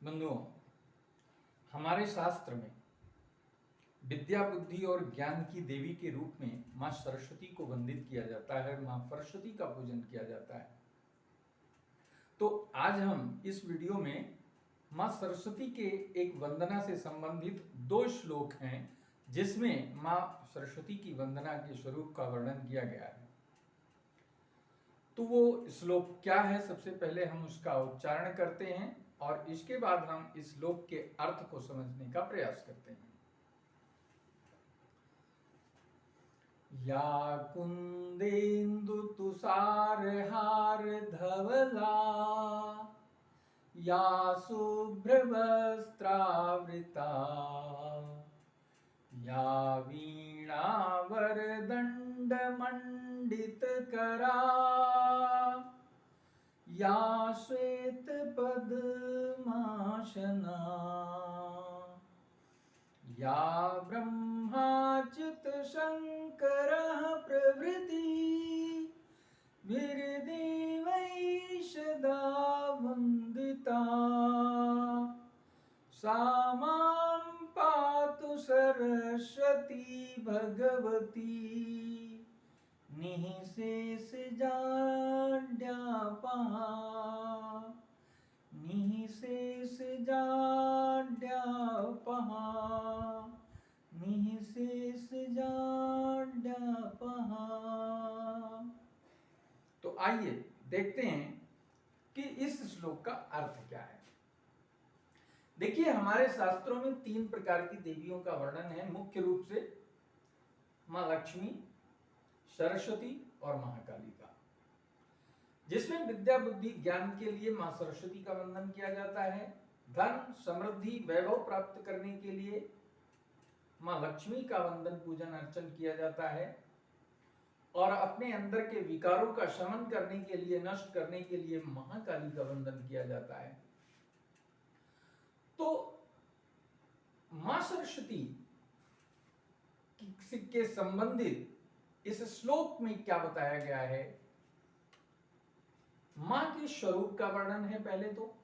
बंधुओं, हमारे शास्त्र में विद्या बुद्धि और ज्ञान की देवी के रूप में माँ सरस्वती को वंदित किया जाता है, माँ सरस्वती का पूजन किया जाता है। तो आज हम इस वीडियो में माँ सरस्वती के एक वंदना से संबंधित 2 श्लोक हैं जिसमें माँ सरस्वती की वंदना के स्वरूप का वर्णन किया गया है। तो वो श्लोक क्या है, सबसे पहले हम उसका उच्चारण करते हैं और इसके बाद हम इस श्लोक के अर्थ को समझने का प्रयास करते हैं। या कुंदेन्दु तुषार हार धवला, या शुभ्र वस्त्रावृता, या वीणा वरदंड मंडित करा, या श्वेत पद्मासना, या ब्रह्माच्युत शंकरः प्रभृति वीरदेवैः सदा वन्दिता, सा मां पातु सरस्वती भगवती निःशेषजाड्यापहा, निःशेषजाड्यापहा, निःशेषजाड्यापहा। तो आइए देखते हैं कि इस श्लोक का अर्थ क्या है। देखिए, हमारे शास्त्रों में 3 प्रकार की देवियों का वर्णन है, मुख्य रूप से माँ लक्ष्मी, सरस्वती और महाकाली का, जिसमें विद्या बुद्धि ज्ञान के लिए माँ सरस्वती का वंदन किया जाता है। धन समृद्धि वैभव प्राप्त करने के लिए माँ लक्ष्मी का वंदन पूजन अर्चन किया जाता है और अपने अंदर के विकारों का शमन करने के लिए, नष्ट करने के लिए महाकाली का वंदन किया जाता है। तो माँ सरस्वती के संबंधित इस श्लोक में क्या बताया गया है? मां के स्वरूप का वर्णन है, पहले तो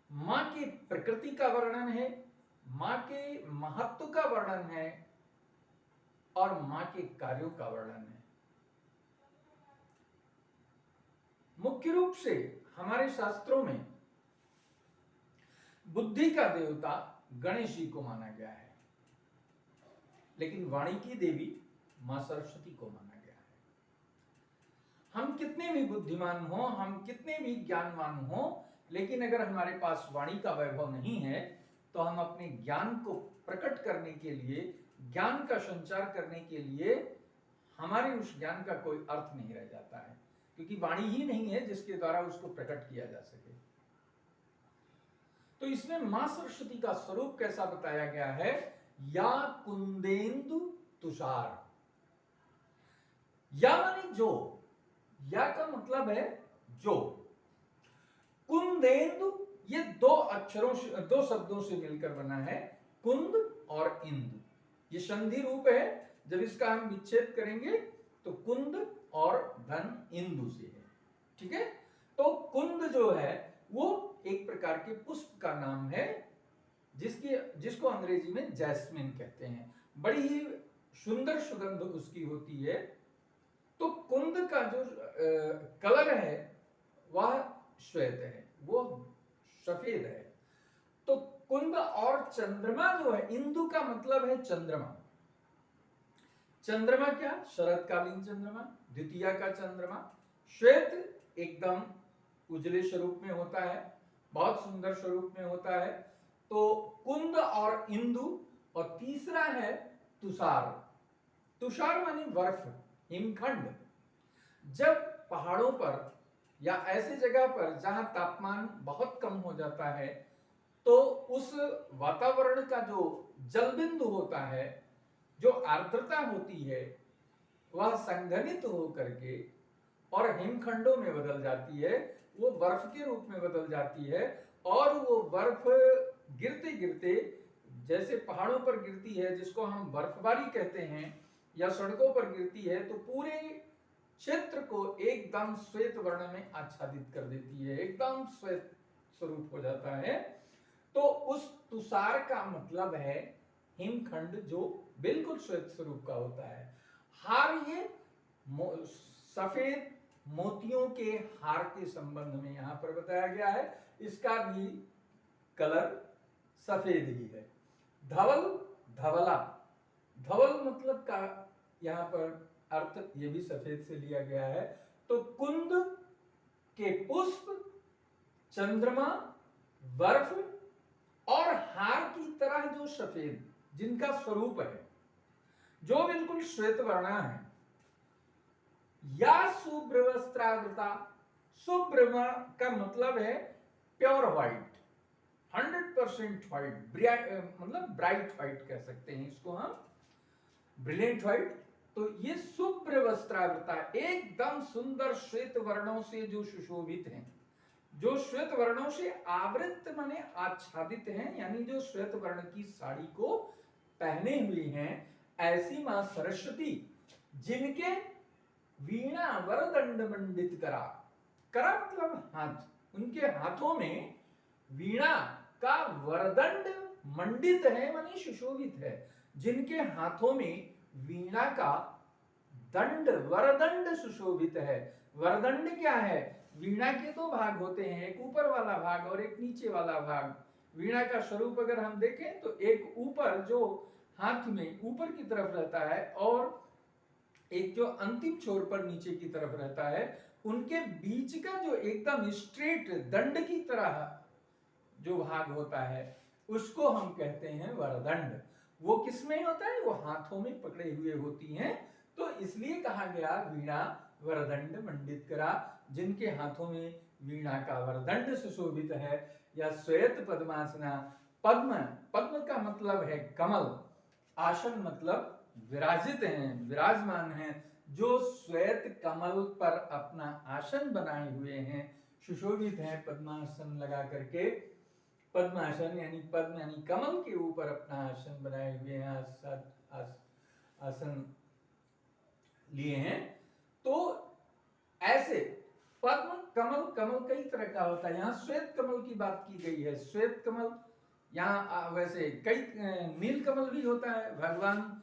मां की प्रकृति का वर्णन है, मां के महत्व का वर्णन है और मां के कार्यों का वर्णन है। मुख्य रूप से हमारे शास्त्रों में बुद्धि का देवता गणेश जी को माना गया है, लेकिन वाणी की देवी मां सरस्वती को माना गया है। हम कितने भी बुद्धिमान हो, हम कितने भी ज्ञानवान हो, लेकिन अगर हमारे पास वाणी का वैभव नहीं है तो हम अपने ज्ञान को प्रकट करने के लिए, ज्ञान का संचार करने के लिए हमारे उस ज्ञान का कोई अर्थ नहीं रह जाता है, क्योंकि वाणी ही नहीं है जिसके द्वारा उसको प्रकट किया जा सके। तो इसमें मां सरस्वती का स्वरूप कैसा बताया गया है? या कुंदेन्दु तुषार, या माने जो, या का मतलब है जो, कुंदेन्दु ये 2 अक्षरों से, 2 शब्दों से मिलकर बना है, कुंद और इंदु। ये संधि रूप है, जब इसका हम विच्छेद करेंगे तो कुंद और धन इंदु से है, ठीक है। तो कुंद जो है वो एक प्रकार के पुष्प का नाम है, जिसको अंग्रेजी में जैस्मिन कहते हैं। बड़ी ही सुंदर सुगंध उसकी होती है। तो कुंद का जो कलर है वह श्वेत है, वो सफेद है। तो कुंद और चंद्रमा जो है, इंदु का मतलब है चंद्रमा। चंद्रमा क्या? शरतकालीन चंद्रमा, द्वितीया का चंद्रमा। श्वेत एकदम उजले स्वरूप में होता है, बहुत सुंदर स्वरूप में होता है। तो कुंद और इंदु, और तीसरा है तुषार। तुषार माने बर्फ, हिमखंड। जब पहाड़ों पर या ऐसे जगह पर जहां तापमान बहुत कम हो जाता है, तो उस वातावरण का जो जल बिंदु होता है, जो आर्द्रता होती है, वह संघनित होकर के और हिमखंडों में बदल जाती है, वो बर्फ के रूप में बदल जाती है। और वो बर्फ गिरते गिरते, जैसे पहाड़ों पर गिरती है जिसको हम बर्फबारी कहते हैं, या सड़कों पर गिरती है, तो पूरे क्षेत्र को एकदम श्वेत वर्ण में आच्छादित कर देती है, एकदम स्वरूप हो जाता है। तो उस तुषार का मतलब है हिमखंड जो बिल्कुल श्वेत स्वरूप का होता है। हार ये सफेद मोतियों के हार के संबंध में यहां पर बताया गया है, इसका भी कलर सफेद ही है। धवल, धवला, धवल मतलब का यहां पर अर्थ ये भी सफेद से लिया गया है। तो कुंद के पुष्प, चंद्रमा, बर्फ और हार की तरह जो सफेद जिनका स्वरूप है, जो बिल्कुल श्वेत वर्णा है, या शुभ्र वस्त्रावृता, शुभ्र का मतलब है प्योर व्हाइट, 100% व्हाइट, मतलब ब्राइट व्हाइट कह सकते हैं इसको हम, ब्रिलियंट व्हाइट। तो ये शुभ्र वस्त्रावृता, एकदम सुंदर श्वेत वर्णों से जो सुशोभित हैं, जो श्वेत वर्णों से आवृत माने आच्छादित हैं, यानी जो श्वेत वर्ण की साड़ी को पहने हुए हैं, ऐसी मां सरस्वती जिनके वीणा वरदंड मंडित करा, करा मतलब हाथ, उनके हाथों में वीणा का वरदंड मंडित है माने सुशोभित है, जिनके हाथों में वीणा का दंड वरदंड सुशोभित है। वरदंड क्या है? वीणा के दो भाग होते हैं, एक ऊपर वाला भाग और एक नीचे वाला भाग। वीणा का स्वरूप अगर हम देखें तो एक ऊपर जो हाथ में ऊपर की तरफ रहता है और एक जो अंतिम छोर पर नीचे की तरफ रहता है, उनके बीच का जो एकदम स्ट्रेट दंड की तरह जो भाग होता है उसको हम कहते हैं वरदंड। वो किसमें होता है? वो हाथों में पकड़े हुए होती हैं। तो इसलिए कहा गया वीणा वरदंड मंडित करा, जिनके हाथों में वीणा का वरदंड सुशोभित है। या श्वेत पद्मासना, पद्म, पद्म का मतलब है कमल, आसन मतलब विराजित हैं, विराजमान हैं, जो श्वेत कमल पर अपना आसन बनाए हुए हैं, सुशोभित हैं, पद्मासन लगा करके, पद्मासन यानी पद्म यानी कमल के ऊपर अपना आसन बनाए हुए हैं, आसन लिए हैं। तो ऐसे पद्म, कमल, कमल कई तरह का होता है। यहाँ श्वेत कमल की बात की गई है, श्वेत कमल। यहाँ वैसे कई नील कमल भी होता है, भगवान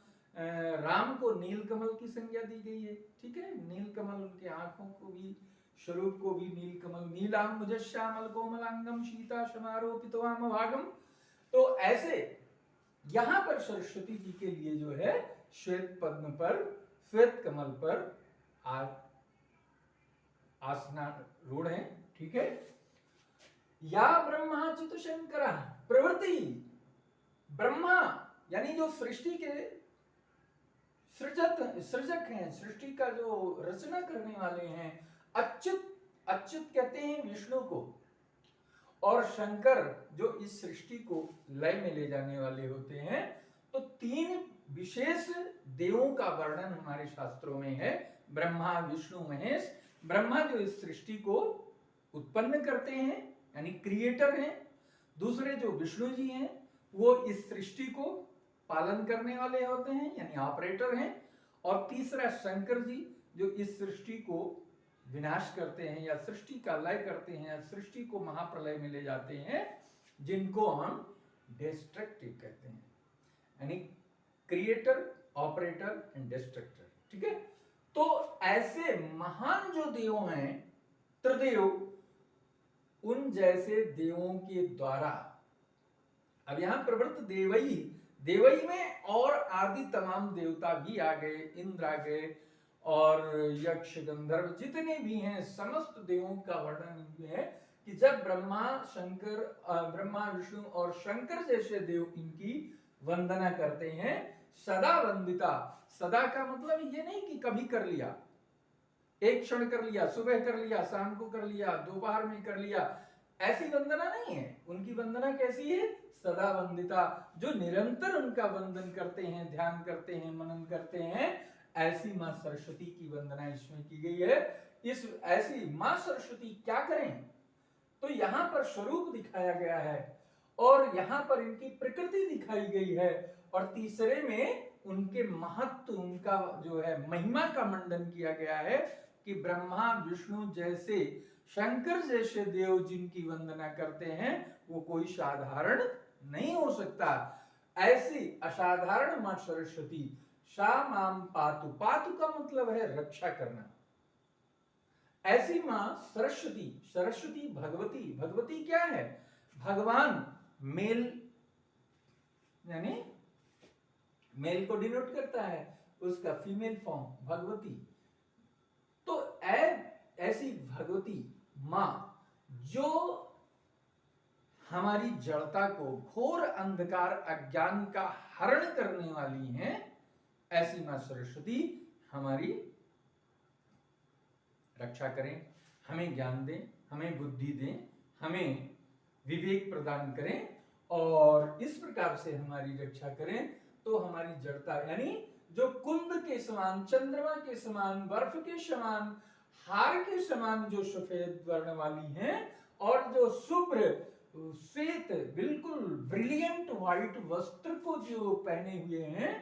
राम को नील कमल की संज्ञा दी गई है, ठीक है। नील कमल उनके आंखों को भी, स्वरूप को भी नील कमल, नीलाम मुजश्यामल कोमलांगम सीता समारोपितवाम भागम। तो ऐसे यहाँ पर सरस्वती जी के लिए जो है श्वेत पद्म पर, श्वेत कमल पर आसनारूढ़ है, ठीक है। या ब्रह्मा चित शंकर प्रवृत्ति, ब्रह्मा यानी जो सृष्टि के सृजक हैं, सृष्टि का जो रचना करने वाले हैं, अच्युत, अच्युत कहते हैं विष्णु को, और शंकर जो इस सृष्टि को लय में ले जाने वाले होते हैं। तो तीन विशेष देवों का वर्णन हमारे शास्त्रों में है, ब्रह्मा विष्णु महेश। ब्रह्मा जो इस सृष्टि को उत्पन्न करते हैं यानी क्रिएटर हैं, दूसरे जो विष्णु जी हैं वो इस सृष्टि को पालन करने वाले होते हैं यानी ऑपरेटर हैं, और तीसरा शंकर जी जो इस सृष्टि को विनाश करते हैं या सृष्टि का लय करते हैं या सृष्टि को महाप्रलय में ले जाते हैं, जिनको हम डिस्ट्रक्टिव कहते हैं, यानी क्रिएटर, ऑपरेटर एंड डिस्ट्रक्टर, ठीक है। तो ऐसे महान जो देव हैं, त्रिदेव, उन जैसे देवों के द्वारा, अब यहां प्रवृत्त देवई, देवई में और आदि तमाम देवता भी आ गए, इंद्र आ गए और यक्ष गंधर्व जितने भी हैं, समस्त देवों का वर्णन है कि जब ब्रह्मा, शंकर, ब्रह्मा विष्णु और शंकर जैसे देव इनकी वंदना करते हैं, सदा वंदिता। सदा का मतलब ये नहीं कि कभी कर लिया, एक क्षण कर लिया, सुबह कर लिया, शाम को कर लिया, दोपहर में कर लिया, ऐसी वंदना नहीं है। उनकी वंदना कैसी है? सदा वंदिता, जो निरंतर उनका वंदन करते हैं, ध्यान करते हैं, मनन करते हैं, ऐसी मां सरस्वती की वंदना इसमें की गई है। इस ऐसी मां सरस्वती क्या करें? तो यहाँ पर स्वरूप दिखाया गया है और यहाँ पर इनकी प्रकृति दिखाई गई है, और तीसरे में उनके महत्व, उनका जो है महिमा का मंडन किया गया है कि ब्रह्मा विष्णु जैसे शंकर जैसे देव जिनकी वंदना करते हैं वो कोई साधारण नहीं हो सकता। ऐसी असाधारण मां सरस्वती सा माम पातु, पातु का मतलब है रक्षा करना। ऐसी मां सरस्वती, सरस्वती भगवती, भगवती क्या है? भगवान, मेल यानी मेल को डिनोट करता है, उसका फीमेल फॉर्म भगवती। तो ऐसी भगवती मां जो हमारी जड़ता को, घोर अंधकार अज्ञान का हरण करने वाली हैं, ऐसी मां सरस्वती हमारी रक्षा करें, हमें ज्ञान दें, हमें बुद्धि दें, हमें विवेक प्रदान करें और इस प्रकार से हमारी रक्षा करें। तो हमारी जड़ता यानी जो कुंद के समान, चंद्रमा के समान, बर्फ के समान, हार के समान जो सफेद वर्ण वाली हैं और जो शुभ्र श्वेत बिल्कुल ब्रिलियंट व्हाइट वस्त्र को जो पहने हुए हैं,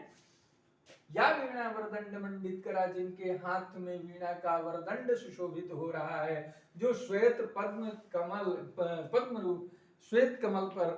या वीणा वरदंड मंडित करा, जिनके हाथ में वीणा का वरदंड सुशोभित हो रहा है, जो श्वेत पद्म रूप श्वेत कमल पर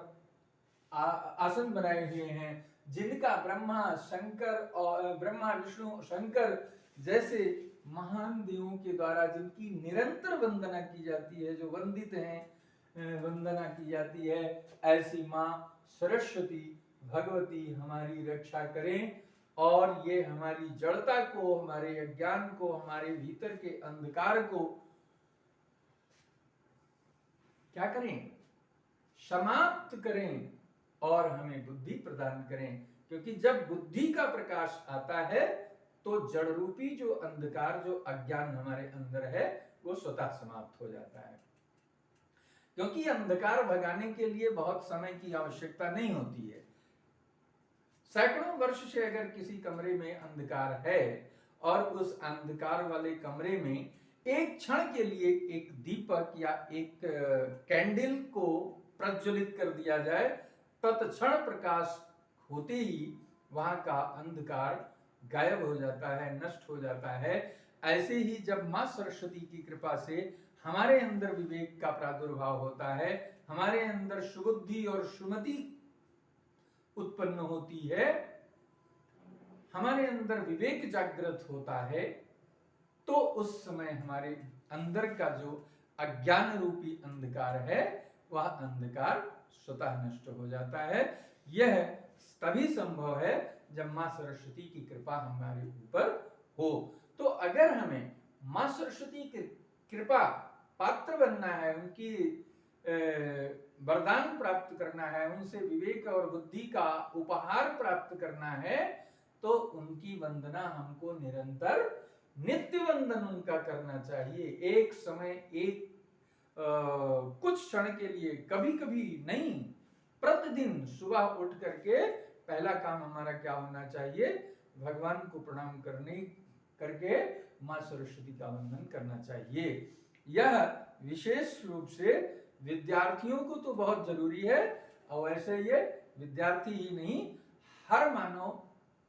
आसन बनाए हुए हैं, जिनका ब्रह्मा शंकर और ब्रह्मा विष्णु शंकर जैसे महान देवों के द्वारा जिनकी निरंतर वंदना की जाती है, जो वंदित हैं, वंदना की जाती है, ऐसी मां सरस्वती भगवती हमारी रक्षा करें और ये हमारी जड़ता को, हमारे अज्ञान को, हमारे भीतर के अंधकार को क्या करें? समाप्त करें और हमें बुद्धि प्रदान करें। क्योंकि जब बुद्धि का प्रकाश आता है तो जड़ रूपी जो अंधकार, जो अज्ञान हमारे अंदर है, वो स्वतः समाप्त हो जाता है। क्योंकि अंधकार भगाने के लिए बहुत समय की आवश्यकता नहीं होती है। सैकड़ों वर्ष से अगर किसी कमरे में अंधकार है और उस अंधकार वाले कमरे में एक क्षण के लिए एक दीपक या एक कैंडल को प्रज्वलित कर दिया जाए, तत्क्षण प्रकाश होते ही वहां का अंधकार गायब हो जाता है, नष्ट हो जाता है। ऐसे ही जब मां सरस्वती की कृपा से हमारे अंदर विवेक का प्रादुर्भाव होता है, हमारे अंदर सुबुद्धि और सुमति उत्पन्न होती है, हमारे अंदर विवेक जागृत होता है, तो उस समय हमारे अंदर का जो अज्ञान रूपी अंधकार है वह अंधकार स्वतः नष्ट हो जाता है। यह तभी संभव है जब मां सरस्वती की कृपा हमारे ऊपर हो। तो अगर हमें मां सरस्वती की कृपा पात्र बनना है, उनकी वरदान प्राप्त करना है, उनसे विवेक और बुद्धि का उपहार प्राप्त करना है, तो उनकी वंदना हमको निरंतर नित्य वंदन उनका करना चाहिए। एक समय एक कुछ क्षण के लिए, कभी कभी नहीं, प्रतिदिन सुबह उठ करके पहला काम हमारा क्या होना चाहिए? भगवान को प्रणाम करके मां सरस्वती का वंदन करना चाहिए। यह विशेष रूप से विद्यार्थियों को तो बहुत जरूरी है, और ऐसे ये विद्यार्थी ही नहीं, हर मानव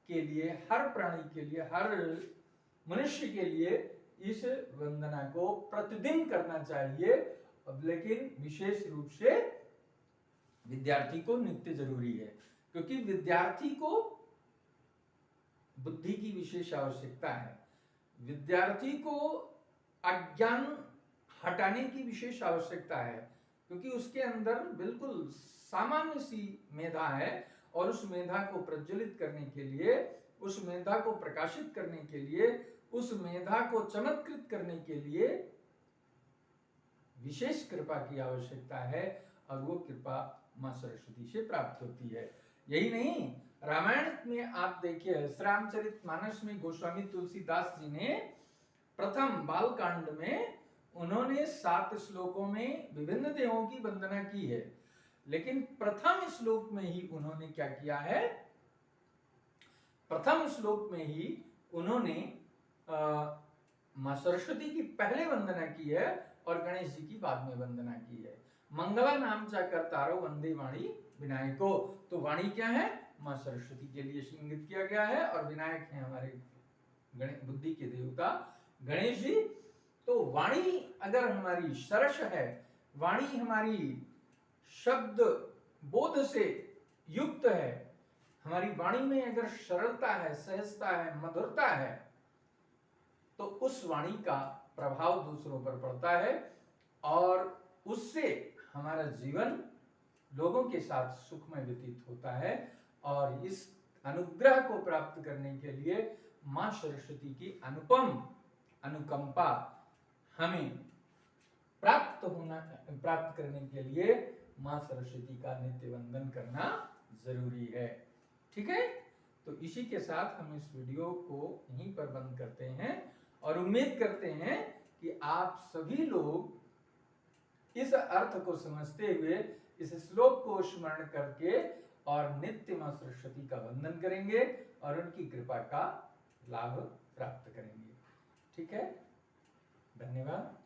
के लिए, हर प्राणी के लिए, हर मनुष्य के लिए इस वंदना को प्रतिदिन करना चाहिए। लेकिन विशेष रूप से विद्यार्थी को नित्य जरूरी है, क्योंकि विद्यार्थी को बुद्धि की विशेष आवश्यकता है, विद्यार्थी को अज्ञान हटाने की विशेष आवश्यकता है, क्योंकि उसके अंदर बिल्कुल सामान्य सी मेधा है, और उस मेधा को प्रज्वलित करने के लिए, उस मेधा को प्रकाशित करने के लिए, उस मेधा को चमत्कृत करने के लिए विशेष कृपा की आवश्यकता है, और वो कृपा मां सरस्वती से प्राप्त होती है। यही नहीं, रामायण में आप देखिए, रामचरितमानस में गोस्वामी तुलसीदास जी ने प्रथम बालकांड में उन्होंने 7 श्लोकों में विभिन्न देवों की वंदना की है, लेकिन प्रथम श्लोक में ही उन्होंने क्या किया है? प्रथम श्लोक में ही उन्होंने मां सरस्वती की पहले वंदना की है और गणेश जी की बाद में वंदना की है। मंगला नाम चा करतारो वंदे वाणी विनायको। तो वाणी क्या है? मां सरस्वती के लिए इंगित किया गया है, और विनायक है हमारे बुद्धि के देवता गणेश जी। तो वाणी अगर हमारी सरस है, वाणी हमारी शब्द बोध से युक्त है, हमारी वाणी में अगर सरलता है, सहजता है, मधुरता है, तो उस वाणी का प्रभाव दूसरों पर पड़ता है और उससे हमारा जीवन लोगों के साथ सुखमय व्यतीत होता है। और इस अनुग्रह को प्राप्त करने के लिए मां सरस्वती की अनुपम अनुकंपा हमें प्राप्त करने के लिए मां सरस्वती का नित्य वंदन करना जरूरी है। ठीक है, तो इसी के साथ हम इस वीडियो को यहीं पर बंद करते हैं और उम्मीद करते हैं कि आप सभी लोग इस अर्थ को समझते हुए इस श्लोक को स्मरण करके और नित्य मां सरस्वती का वंदन करेंगे और उनकी कृपा का लाभ प्राप्त करेंगे। ठीक है, धन्यवाद।